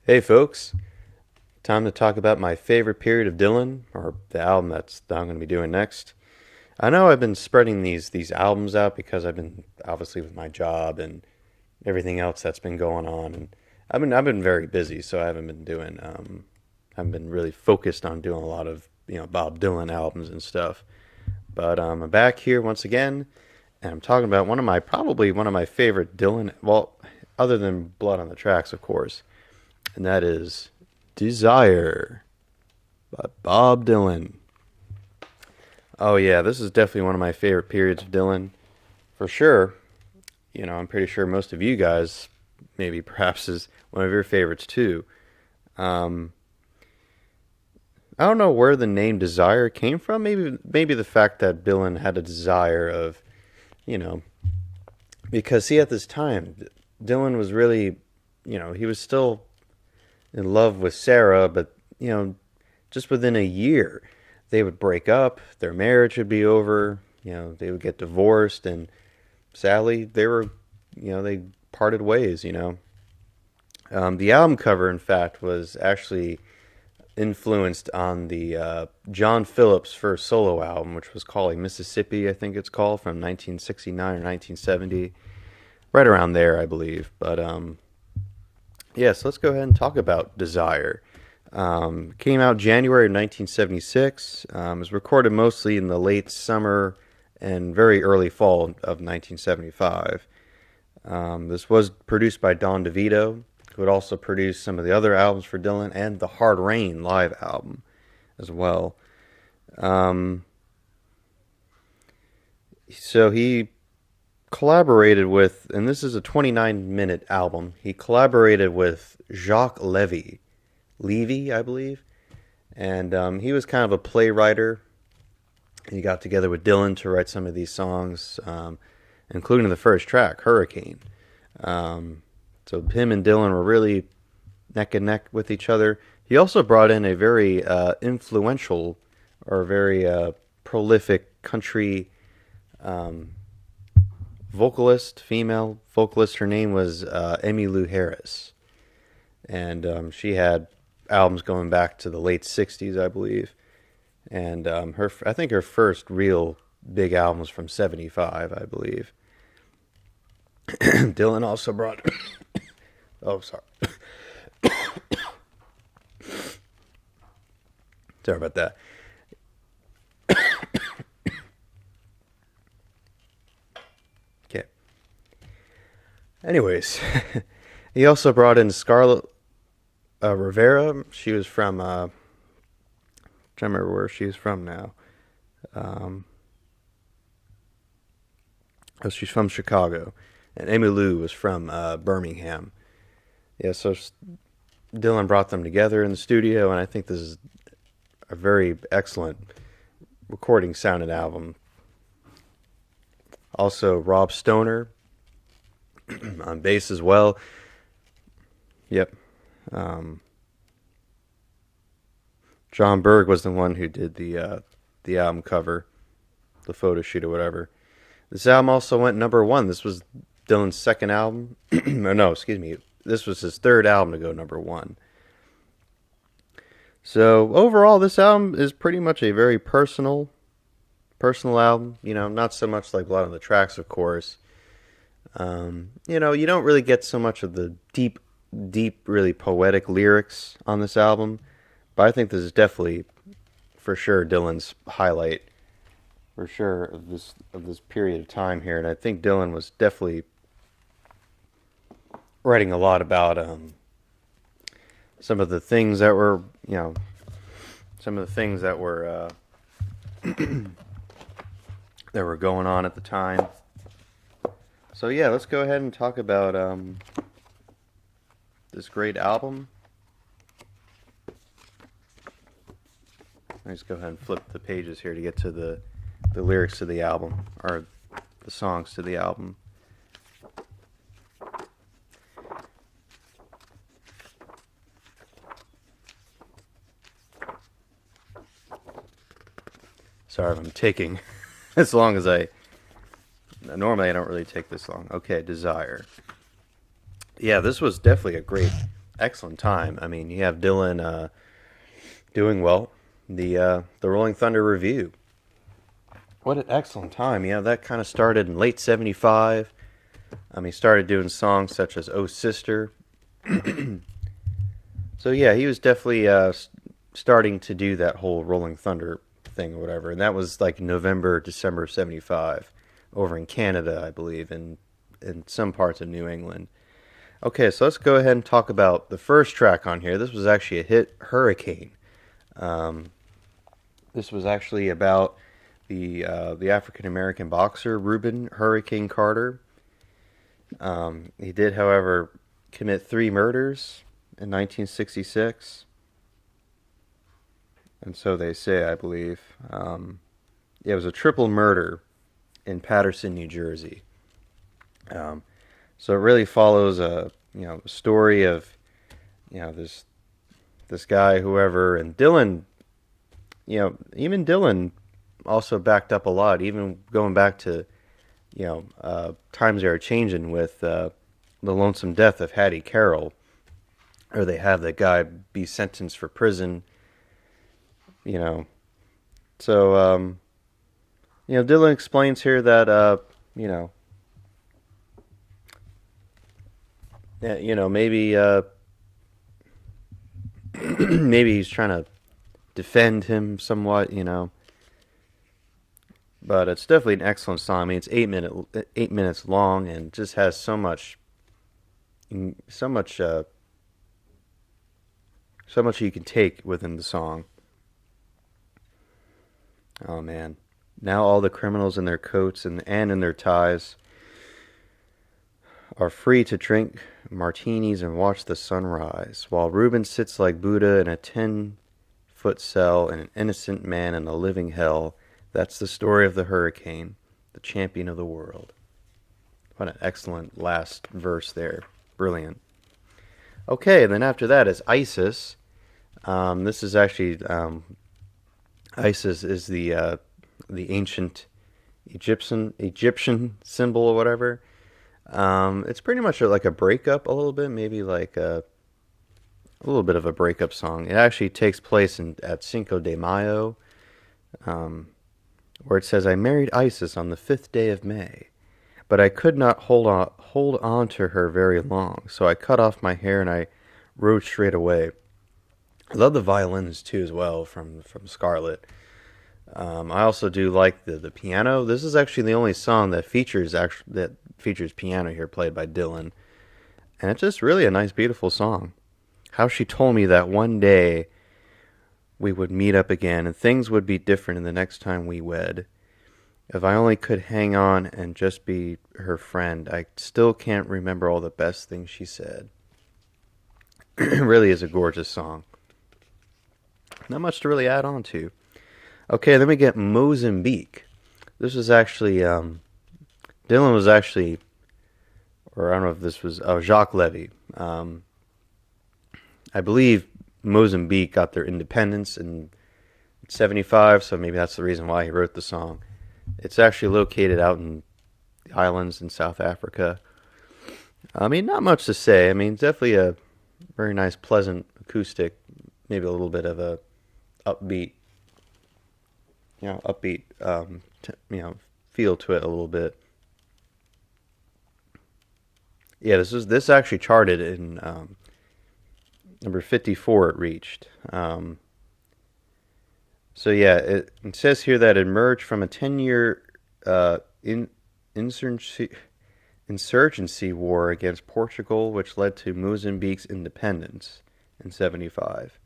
Hey folks, time to talk about my favorite period of Dylan, or the album that I'm going to be doing next. I know I've been spreading these albums out because I've been obviously with my job and everything else that's been going on, and I've been very busy, so I haven't been really focused on doing a lot of Bob Dylan albums and stuff. But I'm back here once again, and I'm talking about probably one of my favorite Dylan, well, other than Blood on the Tracks, of course, and that is Desire by Bob Dylan. Oh yeah, this is definitely one of my favorite periods of Dylan, for sure. I'm pretty sure most of you guys, maybe perhaps, is one of your favorites too. Um, I don't know where the name Desire came from. Maybe the fact that Dylan had a desire of, you know, because see at this time, Dylan was really, he was still in love with Sarah, but just within a year, they would break up, their marriage would be over, they would get divorced, and sadly, they parted ways. The album cover, in fact, was actually influenced on the John Phillips' first solo album, which was called Mississippi, I think it's called, from 1969 or 1970, right around there, I believe. But yeah, so let's go ahead and talk about Desire. Came out January of 1976. It was recorded mostly in the late summer and very early fall of 1975. This was produced by Don DeVito, who had also produced some of the other albums for Dylan and the Hard Rain live album as well. Um, so he collaborated with, and this is a 29-minute album, he collaborated with Jacques Levy, I believe. And he was kind of a playwriter. He got together with Dylan to write some of these songs, including the first track, Hurricane. So him and Dylan were really neck and neck with each other. He also brought in a very influential or very prolific country um, vocalist, female vocalist. Her name was Emmylou Harris. And she had albums going back to the late 60s, I believe. And I think her first real big album was from 75, I believe. Dylan also brought. Oh, sorry. Sorry about that. Okay. Anyways, he also brought in Scarlett Rivera. She was from. Trying to remember where she's from now. Um, oh, she's from Chicago, and Emmylou was from Birmingham. Yeah, so Dylan brought them together in the studio, and I think this is a very excellent recording sounded album. Also, Rob Stoner on bass as well. Yep. Um, John Berg was the one who did the album cover, the photo shoot or whatever. This album also went number one. This was Dylan's second album. Or no, excuse me. This was his third album to go number one. So overall, this album is pretty much a very personal album. Not so much like Blood on the Tracks, of course. You don't really get so much of the deep, really poetic lyrics on this album. But I think this is definitely, for sure, Dylan's highlight, for sure, of this period of time here. And I think Dylan was definitely writing a lot about some of the things that were, some of the things that were that were going on at the time. So yeah, let's go ahead and talk about this great album. Let's go ahead and flip the pages here to get to the lyrics to the album, or the songs to the album. Sorry if I'm taking as long as I... Normally I don't really take this long. Okay, Desire. Yeah, this was definitely a great excellent time. I mean, you have Dylan doing well. The Rolling Thunder Review. What an excellent time. Yeah, that kind of started in late 75. He started doing songs such as Oh Sister. So yeah, he was definitely starting to do that whole Rolling Thunder thing or whatever. And that was like November, December of 75 over in Canada, I believe, and in some parts of New England. Okay, so let's go ahead and talk about the first track on here. This was actually a hit, Hurricane. Um, this was actually about the African American boxer Reuben Hurricane Carter. He did, however, commit three murders in 1966, and so they say, I believe. Yeah, it was a triple murder in Paterson, New Jersey. Um, so it really follows a story of this guy, whoever, and Dylan. Even Dylan also backed up a lot, even going back to times they are changing with the lonesome death of Hattie Carroll, or they have the guy be sentenced for prison. You know, so Dylan explains here that you know maybe maybe he's trying to defend him somewhat. But it's definitely an excellent song. I mean, it's 8 minutes long, and just has so much, so much you can take within the song. Oh man! Now all the criminals in their coats and in their ties are free to drink martinis and watch the sunrise, while Reuben sits like Buddha in a 10-foot cell and an innocent man in a living hell. That's the story of the hurricane, the champion of the world. What an excellent last verse there. Brilliant. Okay, then after that is Isis. This is actually Isis is the ancient Egyptian symbol or whatever. It's pretty much like a breakup, a little bit, maybe like a little bit of a breakup song. It actually takes place at Cinco de Mayo, where it says, "I married Isis on the 5th day of May, but I could not hold on to her very long, so I cut off my hair and I rode straight away." I love the violins too as well from Scarlet. I also do like the piano. This is actually the only song that features piano here played by Dylan, and it's just really a nice, beautiful song. How she told me that one day we would meet up again and things would be different in the next time we wed. If I only could hang on and just be her friend, I still can't remember all the best things she said. It really is a gorgeous song. Not much to really add on to. Okay, then we get Mozambique. This was actually, Dylan was actually, or I don't know if this was, Jacques Levy. I believe Mozambique got their independence in 75, so maybe that's the reason why he wrote the song. It's actually located out in the islands in South Africa. I mean, not much to say. I mean, definitely a very nice, pleasant acoustic, maybe a little bit of a upbeat, feel to it a little bit. Yeah, this actually charted in number 54. It reached. So yeah, it says here that it emerged from a 10-year insurgency war against Portugal, which led to Mozambique's independence in 75.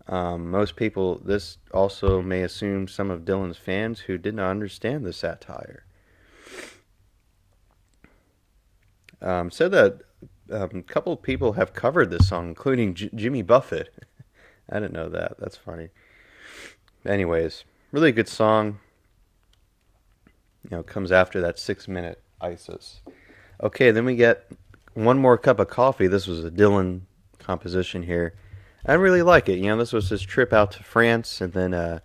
Most people, this also may assume some of Dylan's fans who did not understand the satire. Said that a couple of people have covered this song, including Jimmy Buffett. I didn't know that. That's funny. Anyways, really good song. Comes after that 6-minute Isis. Okay, then we get One More Cup of Coffee. This was a Dylan composition here. I really like it. This was his trip out to France, and then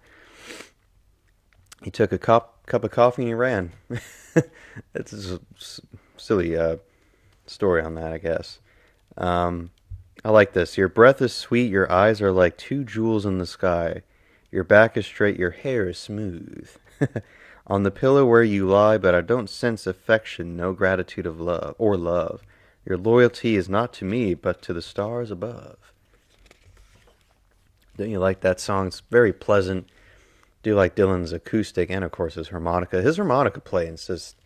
he took a cup of coffee and he ran. It's a silly story on that, I guess. I like this. Your breath is sweet, your eyes are like two jewels in the sky. Your back is straight, your hair is smooth. On the pillow where you lie, but I don't sense affection, no gratitude of love or love. Your loyalty is not to me, but to the stars above. Don't you like that song? It's very pleasant. Do like Dylan's acoustic and of course his harmonica. His harmonica playing is just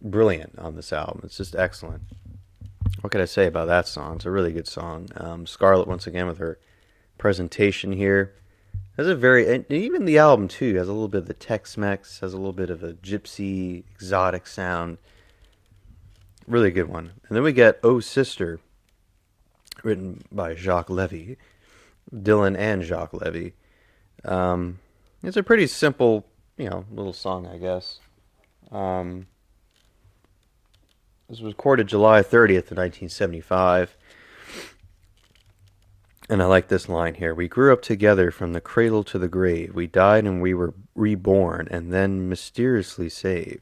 brilliant on this album. It's just excellent. What could I say about that song? It's a really good song. Scarlett once again with her presentation here has a very and even the album too has a little bit of the Tex-Mex, has a little bit of a gypsy exotic sound. Really good one. And then we get "Oh Sister," written by Jacques Levy, Dylan and Jacques Levy. Um, it's a pretty simple, little song, I guess. Um, this was recorded July 30th, 1975. And I like this line here. We grew up together from the cradle to the grave. We died and we were reborn and then mysteriously saved.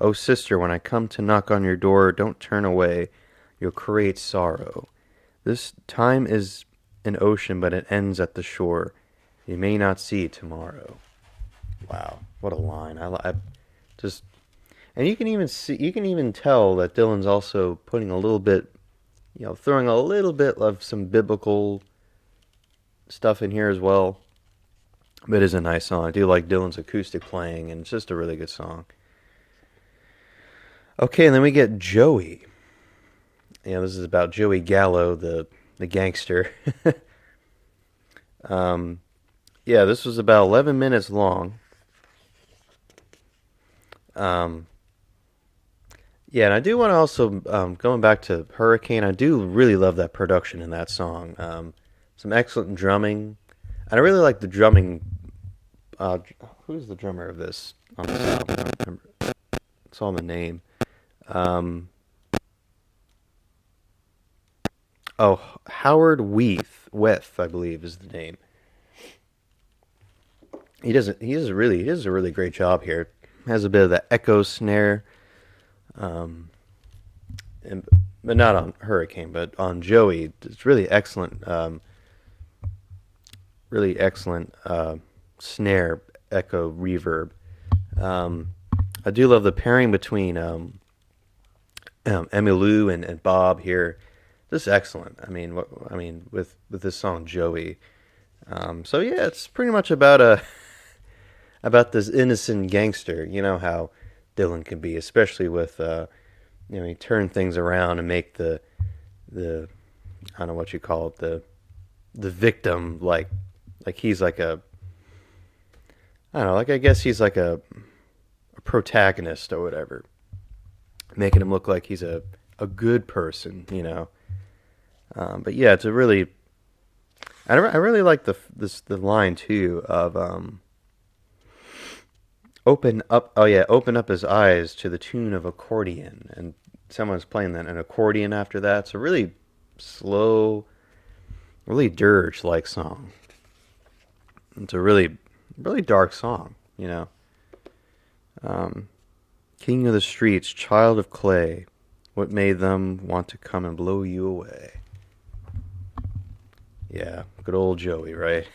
Oh, sister, when I come to knock on your door, don't turn away. You'll create sorrow. This time is an ocean, but it ends at the shore. You may not see tomorrow. Wow, what a line! I just, and you can even tell that Dylan's also putting a little bit, throwing a little bit of some biblical stuff in here as well. But it is a nice song. I do like Dylan's acoustic playing, and it's just a really good song. Okay, and then we get Joey. This is about Joey Gallo, the gangster. This was about 11 minutes long. And I do want to also, going back to Hurricane, I do really love that production in that song. Some excellent drumming. And I really like the drumming. Who's the drummer of this on this album? I don't remember. It's all the name. Um, Howard Weth, I believe, is the name. He does a really great job here. Has a bit of the echo snare, um, but not on Hurricane, but on Joey. It's really excellent snare echo reverb. Um, I do love the pairing between Emmylou and Bob here. Just excellent. With this song Joey. So yeah, it's pretty much about about this innocent gangster. You know how Dylan can be, especially with he turned things around and make the I don't know what you call it, the victim like he's like a I don't know, like I guess he's like a protagonist or whatever, making him look like he's a good person. But yeah, it's a really I really like the line too of open up his eyes to the tune of accordion, and someone's playing an accordion after that. It's a really slow, really dirge like song. It's a really dark song. Um, King of the streets, child of clay, what made them want to come and blow you away? Yeah, good old Joey, right?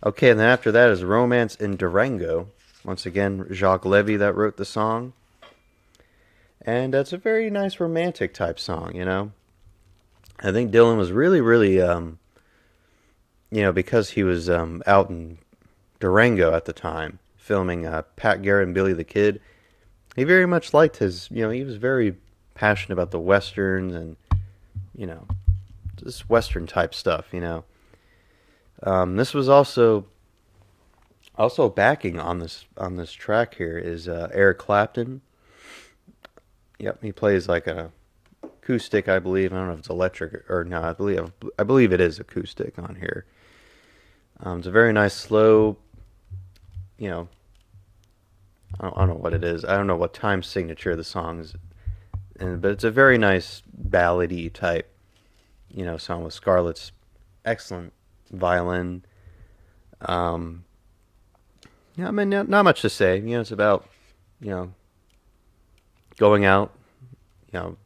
Okay, and then after that is Romance in Durango. Once again, Jacques Levy that wrote the song. And it's a very nice romantic type song. I think Dylan was really, really, because he was out in Durango at the time, filming Pat Garrett and Billy the Kid. He very much liked he was very passionate about the Westerns and, just Western type stuff. This was also backing on this track here is Eric Clapton. Yep, he plays like a acoustic, I believe. I don't know if it's electric or no. I believe it is acoustic on here. It's a very nice slow. I don't know what it is. I don't know what time signature the song is, but it's a very nice ballady type, song with Scarlett's excellent violin. Not much to say. It's about, going out,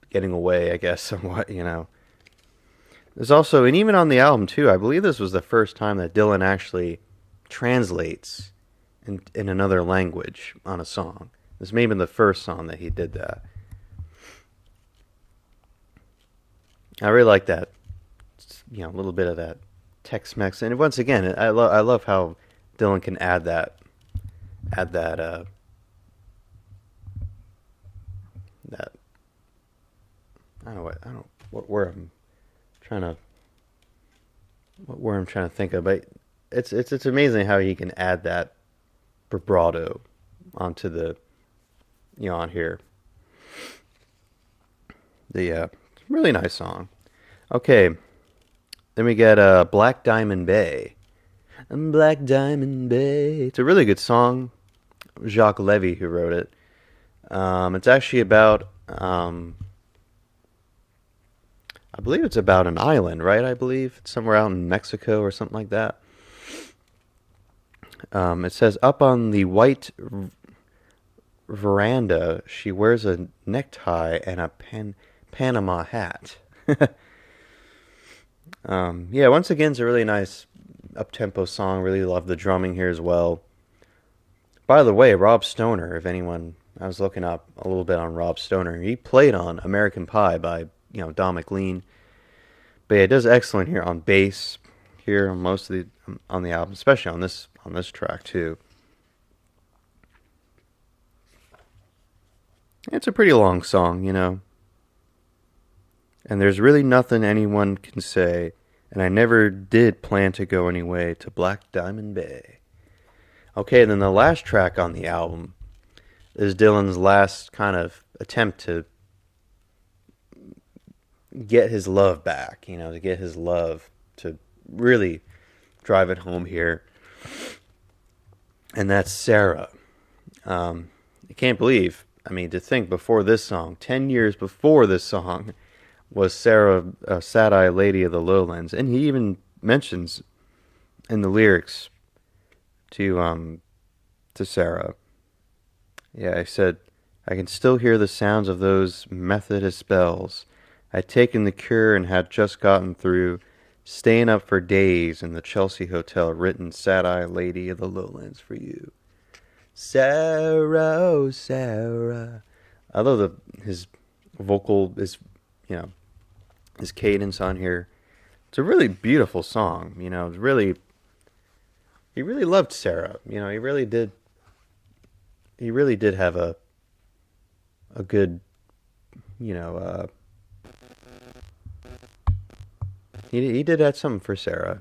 getting away, I guess, somewhat. There's also, and even on the album too, I believe this was the first time that Dylan actually translates in another language on a song. This may have been the first song that he did that. I really like that, a little bit of that Tex-Mex. And once again, I love how Dylan can add that I don't know trying to what word I'm trying to think of, but it's amazing how he can add that vibrato onto the on here. The really nice song. Okay, then we get Black Diamond Bay. Black Diamond Bay. It's a really good song. Jacques Levy who wrote it. It's actually about I believe it's about an island, right? I believe it's somewhere out in Mexico or something like that. It says up on the white veranda, she wears a necktie and a Panama hat. Yeah, once again, it's a really nice up-tempo song. Really love the drumming here as well. By the way, Rob Stoner, if anyone, I was looking up a little bit on Rob Stoner. He played on American Pie by, Don McLean. But yeah, it does excellent here on bass, here on most of on the album, especially on this track too. It's a pretty long song, And there's really nothing anyone can say, and I never did plan to go anyway to Black Diamond Bay. Okay, then the last track on the album is Dylan's last kind of attempt to get his love back, to get his love, to really drive it home here. And that's Sarah. I can't believe, to think before this song, 10 years before this song, was Sarah a sad-eyed lady of the lowlands. And he even mentions in the lyrics to Sarah. Yeah, I said, I can still hear the sounds of those Methodist bells. I'd taken the cure and had just gotten through, staying up for days in the Chelsea Hotel, written sad-eyed lady of the lowlands for you. Sarah, oh Sarah. I love his vocal, his cadence on here. It's a really beautiful song, It's really, he really loved Sarah, he really did. He really did have a good, he did have something for Sarah,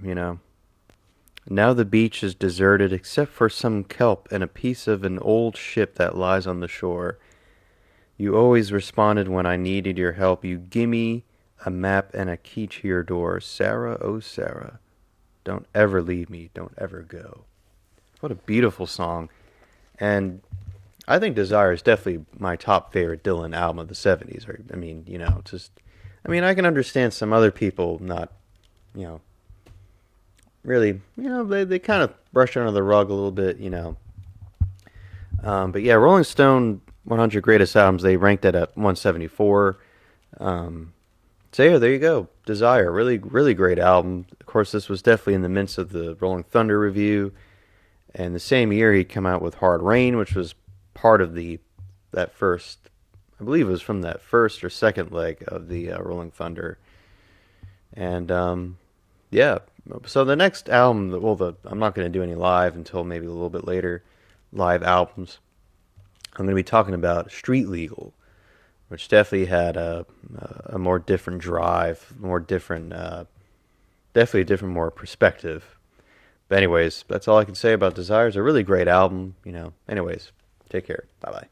Now the beach is deserted except for some kelp and a piece of an old ship that lies on the shore. You always responded when I needed your help. You gimme a map and a key to your door. Sarah, oh Sarah, don't ever leave me, don't ever go. What a beautiful song. And I think Desire is definitely my top favorite Dylan album of the 70s. I can understand some other people not, really, they kind of brush under the rug a little bit, But yeah, Rolling Stone 100 Greatest Albums, they ranked it at 174. So yeah, there you go. Desire, really, really great album. Of course, this was definitely in the midst of the Rolling Thunder review. And the same year, he came out with Hard Rain, which was part of that first, I believe it was from that first or second leg of the Rolling Thunder. And yeah, so the next album, I'm not going to do any live until maybe a little bit later, live albums. I'm going to be talking about Street Legal, which definitely had a more different drive, more different, definitely a different, more perspective. But anyways, that's all I can say about Desire. It's a really great album, Anyways, take care. Bye-bye.